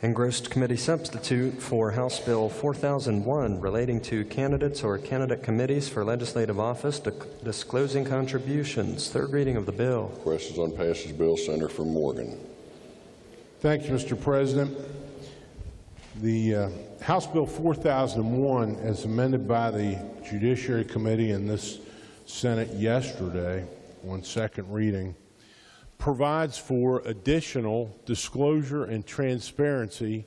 Engrossed committee substitute for House Bill 4001 relating to candidates or candidate committees for legislative office, disclosing contributions. Third reading of the bill. Questions on passage bill. Senator from Morgan. Thank you, Mr. President. The House Bill 4001, as amended by the Judiciary Committee in this Senate yesterday on second reading, provides for additional disclosure and transparency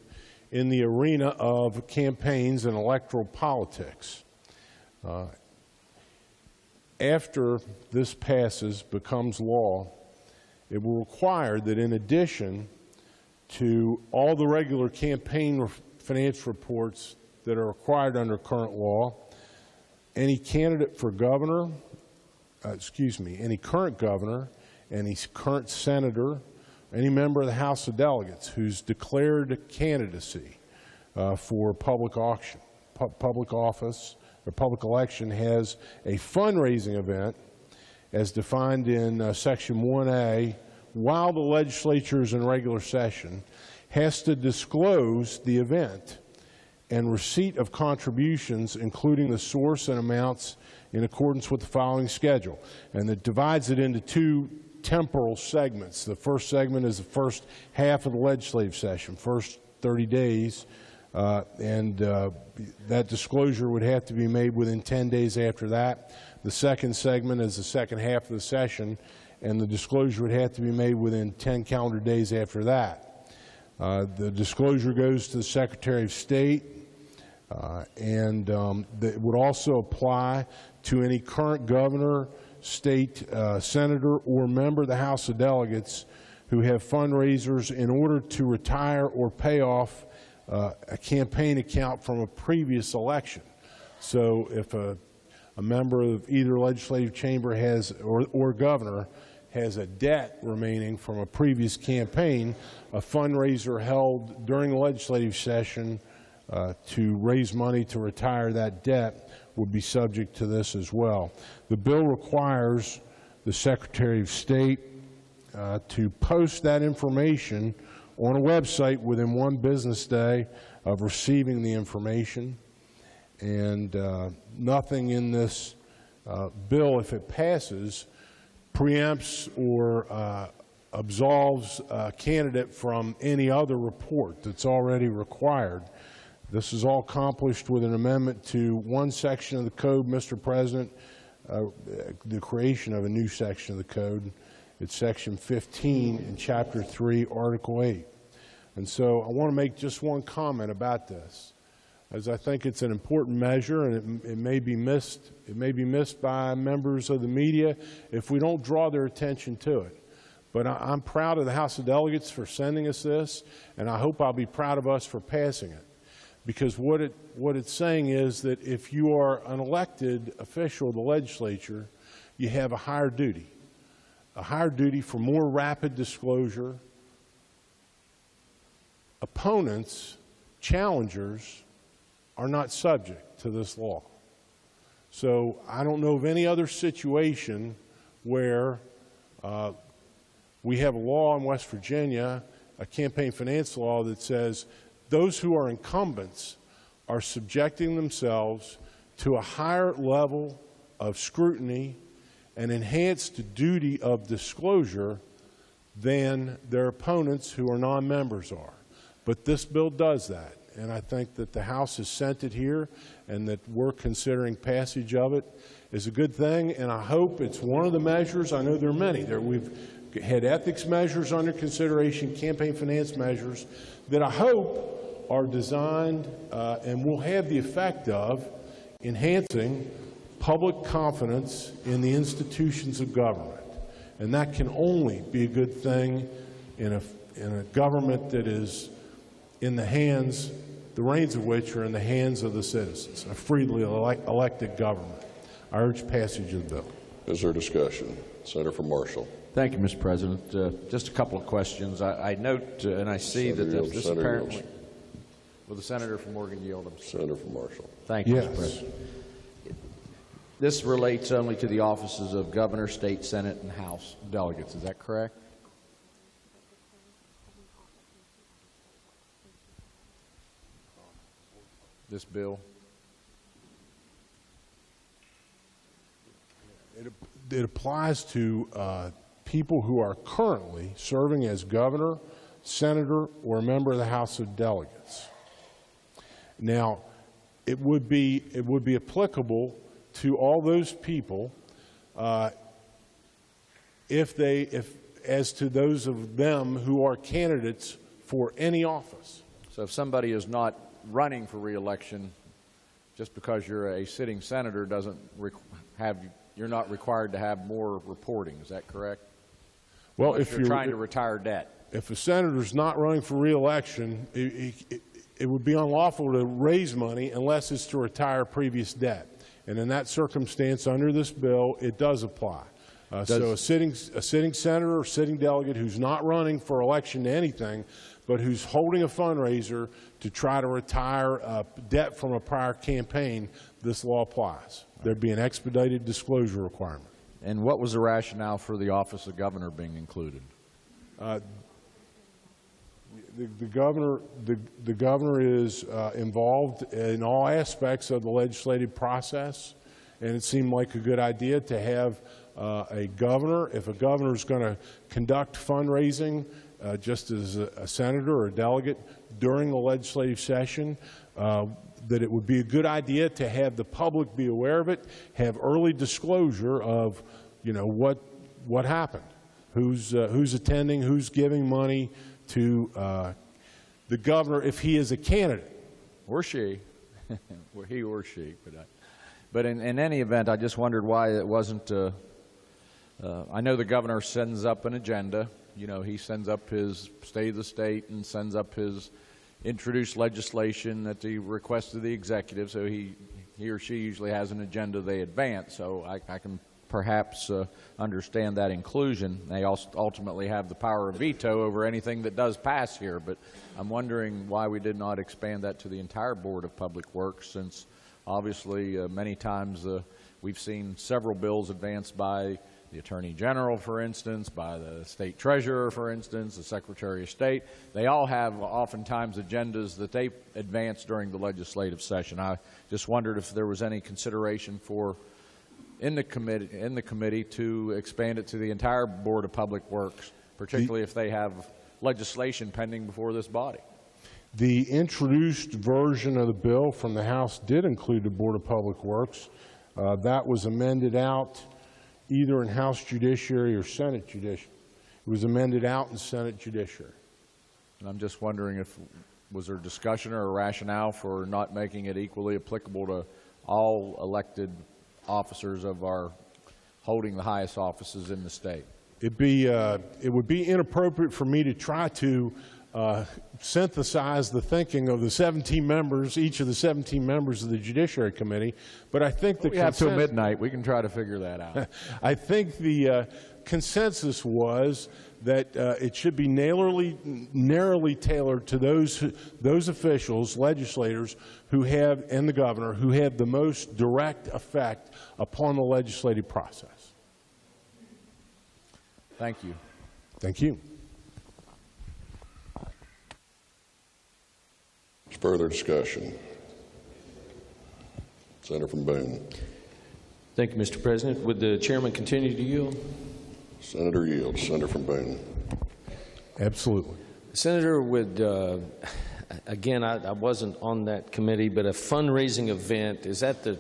in the arena of campaigns and electoral politics. After this passes, becomes law, it will require that in addition to all the regular campaign finance reports that are required under current law, any candidate for governor, any current governor, any current senator, any member of the House of Delegates who's declared candidacy for public office or public election has a fundraising event as defined in Section 1A while the legislature is in regular session, has to disclose the event and receipt of contributions, including the source and amounts in accordance with the following schedule. And it divides it into two temporal segments. The first segment is the first half of the legislative session, first 30 days, and that disclosure would have to be made within 10 days after that. The second segment is the second half of the session, and the disclosure would have to be made within 10 calendar days after that. The disclosure goes to the Secretary of State, and it would also apply to any current governor, state senator, or member of the House of Delegates who have fundraisers in order to retire or pay off a campaign account from a previous election. So if a member of either legislative chamber has, or governor, has a debt remaining from a previous campaign, a fundraiser held during the legislative session to raise money to retire that debt would be subject to this as well. The bill requires the Secretary of State to post that information on a website within 1 business day of receiving the information. And nothing in this bill, if it passes, preempts or absolves a candidate from any other report that's already required. This is all accomplished with an amendment to one section of the code, Mr. President, the creation of a new section of the code. It's Section 15 in Chapter 3, Article 8. And so I want to make just one comment about this, as I think it's an important measure, and it may be missed. It may be missed by members of the media if we don't draw their attention to it. But I'm proud of the House of Delegates for sending us this, and I hope I'll be proud of us for passing it. Because what it's saying is that if you are an elected official of the legislature, you have a higher duty for more rapid disclosure. Opponents, challengers, are not subject to this law. So I don't know of any other situation where we have a law in West Virginia, a campaign finance law, that says those who are incumbents are subjecting themselves to a higher level of scrutiny and enhanced duty of disclosure than their opponents who are non-members are. But this bill does that, and I think that the House has sent it here and that we're considering passage of it is a good thing, and I hope it's one of the measures. I know there are many. We've had ethics measures under consideration, campaign finance measures, that I hope are designed and will have the effect of enhancing public confidence in the institutions of government. And that can only be a good thing in a government that is in the hands, the reins of which are in the hands of the citizens, a freely elected government. I urge passage of the bill. Is there discussion? Senator from Marshall. Thank you, Mr. President. Just a couple of questions. I note and I see that this apparently... Will the Senator from Morgan yield? Senator from Marshall. Thank you, Mr. President. This relates only to the offices of Governor, State, Senate, and House delegates. Is that correct? this bill? It applies to people who are currently serving as governor, senator, or a member of the House of Delegates. Now, it would be applicable to all those people as to those of them who are candidates for any office. So if somebody is not running for re-election, just because you're a sitting senator doesn't you're not required to have more reporting. Is that correct? Well, if you're trying to retire debt. If a senator's not running for re-election, it would be unlawful to raise money unless it's to retire previous debt. And in that circumstance, under this bill, it does apply. So a sitting senator or sitting delegate who's not running for election to anything, but who's holding a fundraiser to try to retire debt from a prior campaign, this law applies. There'd be an expedited disclosure requirement. And what was the rationale for the office of governor being included? The governor is involved in all aspects of the legislative process, and it seemed like a good idea to have a governor. If a governor is going to conduct fundraising, just as a senator or a delegate during the legislative session, that it would be a good idea to have the public be aware of it, have early disclosure of, what happened, who's attending, who's giving money to the governor if he is a candidate. Or she, or he or she. But in any event, I just wondered why it wasn't, I know the governor sends up an agenda. He sends up his State of the State and sends up his introduced legislation at the request of the executive, so he or she usually has an agenda they advance, so I can perhaps understand that inclusion. They also ultimately have the power of veto over anything that does pass here, but I'm wondering why we did not expand that to the entire Board of Public Works, since obviously many times we've seen several bills advanced by the Attorney General, for instance, by the State Treasurer, for instance, the Secretary of State. They all have oftentimes agendas that they advance during the legislative session. I just wondered if there was any consideration in the committee to expand it to the entire Board of Public Works, particularly if they have legislation pending before this body. The introduced version of the bill from the House did include the Board of Public Works. That was amended out either in House Judiciary or Senate Judiciary. It was amended out in Senate Judiciary. And I'm just wondering was there discussion or a rationale for not making it equally applicable to all elected officers of our holding the highest offices in the state? It would be inappropriate for me to try to synthesize the thinking of the 17 members, each of the 17 members of the Judiciary Committee, but I think the we have till midnight. We can try to figure that out. I think the consensus was that it should be narrowly tailored to those officials, legislators, and the governor, who have the most direct effect upon the legislative process. Thank you. Thank you. Further discussion. Senator from Boone. Thank you, Mr. President. Would the chairman continue to yield? Senator yields. Senator from Boone. Absolutely. Senator, again, I wasn't on that committee, but a fundraising event, is that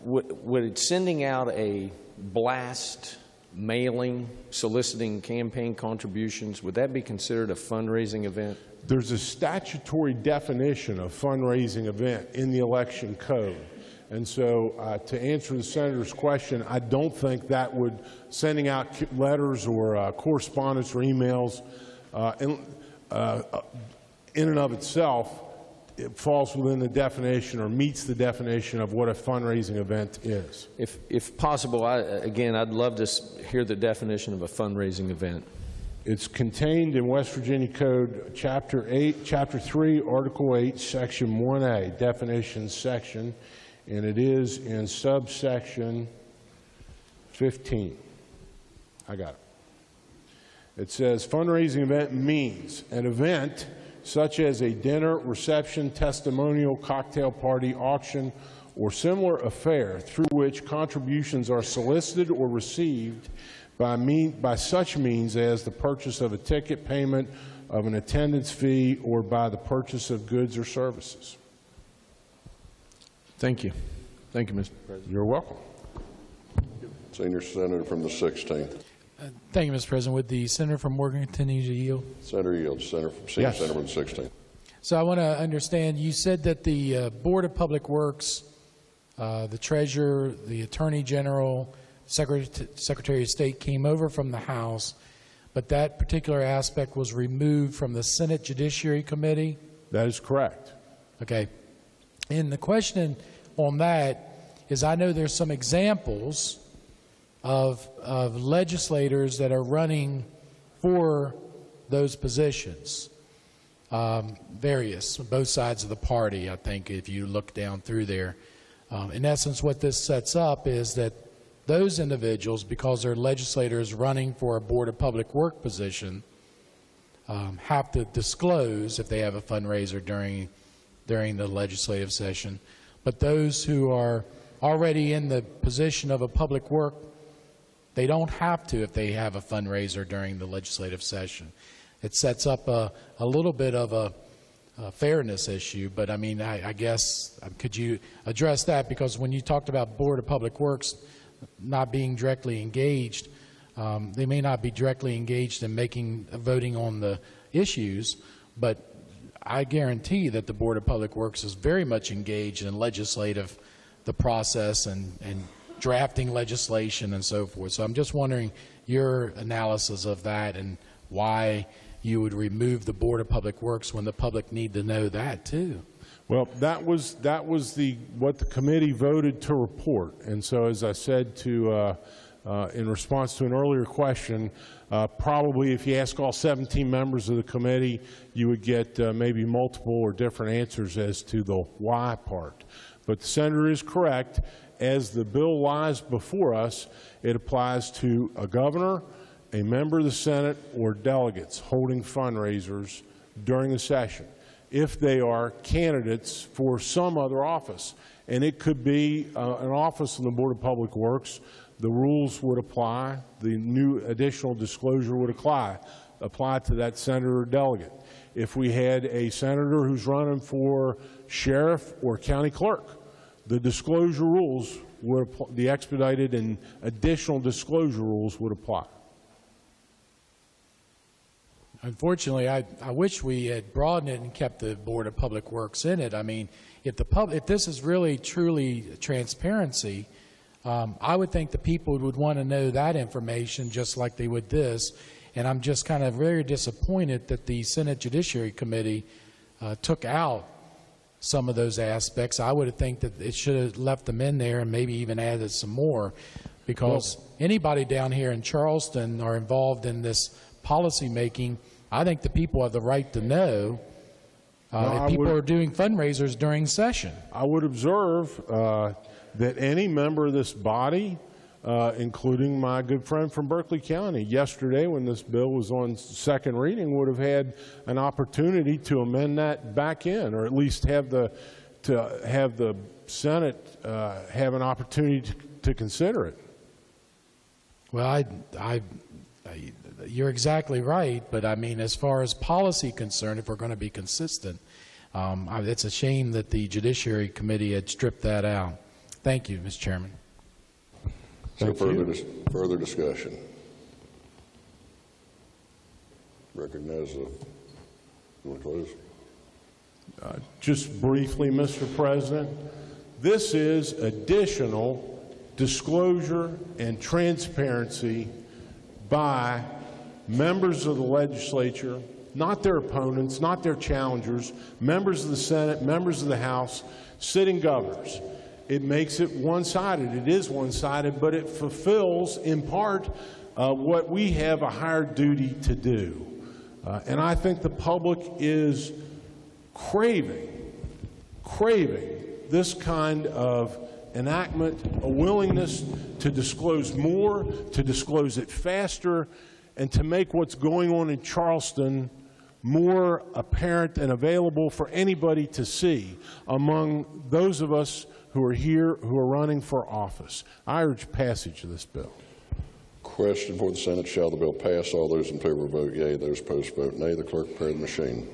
would sending out a blast mailing soliciting campaign contributions, would that be considered a fundraising event? There's a statutory definition of fundraising event in the election code. And so to answer the senator's question, I don't think that would, sending out letters or correspondence or emails in and of itself, it falls within the definition or meets the definition of what a fundraising event is. If possible, again, I'd love to hear the definition of a fundraising event. It's contained in West Virginia Code Chapter 3, Article 8, Section 1A, definitions section, and it is in subsection 15. I got it. It says fundraising event means an event such as a dinner, reception, testimonial, cocktail party, auction, or similar affair through which contributions are solicited or received by such means as the purchase of a ticket, payment of an attendance fee, or by the purchase of goods or services. Thank you. Thank you, Mr. President. You're welcome. Senior Senator from the 16th. Thank you, Mr. President. Would the senator from Morgan continue to yield? Senator yields. Senior Yes. Senator from the 16th. So I want to understand, you said that the Board of Public Works, the Treasurer, the Attorney General, Secretary of State came over from the House, but that particular aspect was removed from the Senate Judiciary Committee? That is correct. Okay. And the question on that is, I know there's some examples of legislators that are running for those positions, various, both sides of the party, I think, if you look down through there. In essence, what this sets up is that those individuals, because they're legislators running for a Board of Public Work position, have to disclose if they have a fundraiser during the legislative session. But those who are already in the position of a public work, they don't have to if they have a fundraiser during the legislative session. It sets up a little bit of a fairness issue, but I mean, I guess, could you address that? Because when you talked about Board of Public Works not being directly engaged, they may not be directly engaged in voting on the issues, but I guarantee that the Board of Public Works is very much engaged in the process and drafting legislation and so forth. So I'm just wondering your analysis of that and why you would remove the Board of Public Works when the public need to know that too. Well, that was what the committee voted to report. And so, as I said in response to an earlier question, probably if you ask all 17 members of the committee, you would get maybe multiple or different answers as to the why part. But the senator is correct. As the bill lies before us, it applies to a governor, a member of the Senate, or delegates holding fundraisers during the session, if they are candidates for some other office. And it could be an office in the Board of Public Works. The rules would apply. The new additional disclosure would apply to that senator or delegate. If we had a senator who's running for sheriff or county clerk, the disclosure rules would apply, the expedited and additional disclosure rules would apply. Unfortunately, I wish we had broadened it and kept the Board of Public Works in it. I mean, if this is really truly transparency, I would think the people would want to know that information just like they would this. And I'm just kind of very disappointed that the Senate Judiciary Committee took out some of those aspects. I would think that it should have left them in there and maybe even added some more, because anybody down here in Charleston are involved in this policy making. I think the people have the right to know if people are doing fundraisers during session. I would observe that any member of this body, including my good friend from Berkeley County, yesterday when this bill was on second reading, would have had an opportunity to amend that back in, or at least have the Senate have an opportunity to consider it. Well, you're exactly right, but I mean, as far as policy concerned, if we're going to be consistent, it's a shame that the Judiciary Committee had stripped that out. Thank you, Mr. Chairman. So further discussion. Recognize the, you want to close? Just briefly, Mr. President, this is additional disclosure and transparency by members of the legislature, not their opponents, not their challengers, members of the Senate, members of the House, sitting governors. It makes it one-sided. It is one-sided, but it fulfills, in part, what we have a higher duty to do. And I think the public is craving this kind of enactment, a willingness to disclose more, to disclose it faster, and to make what's going on in Charleston more apparent and available for anybody to see among those of us who are here who are running for office. I urge passage of this bill. Question for the Senate. Shall the bill pass? All those in favor vote yea. Those opposed vote nay. The clerk prepare the machine.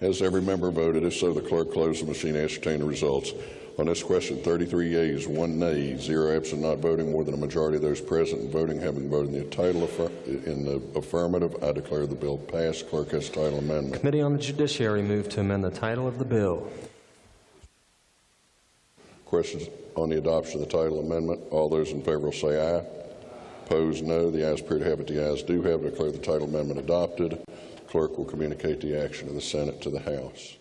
Has every member voted? If so, the clerk close the machine and ascertain the results. On this question, 33 yeas, 1 nay, 0 absent, not voting. More than a majority of those present and voting having voted in the affirmative, I declare the bill passed. Clerk has title amendment. Committee on the Judiciary move to amend the title of the bill. Questions on the adoption of the title amendment? All those in favor will say aye. Opposed, no. The ayes appear to have it. The ayes do have it. I declare the title amendment adopted. Clerk will communicate the action of the Senate to the House.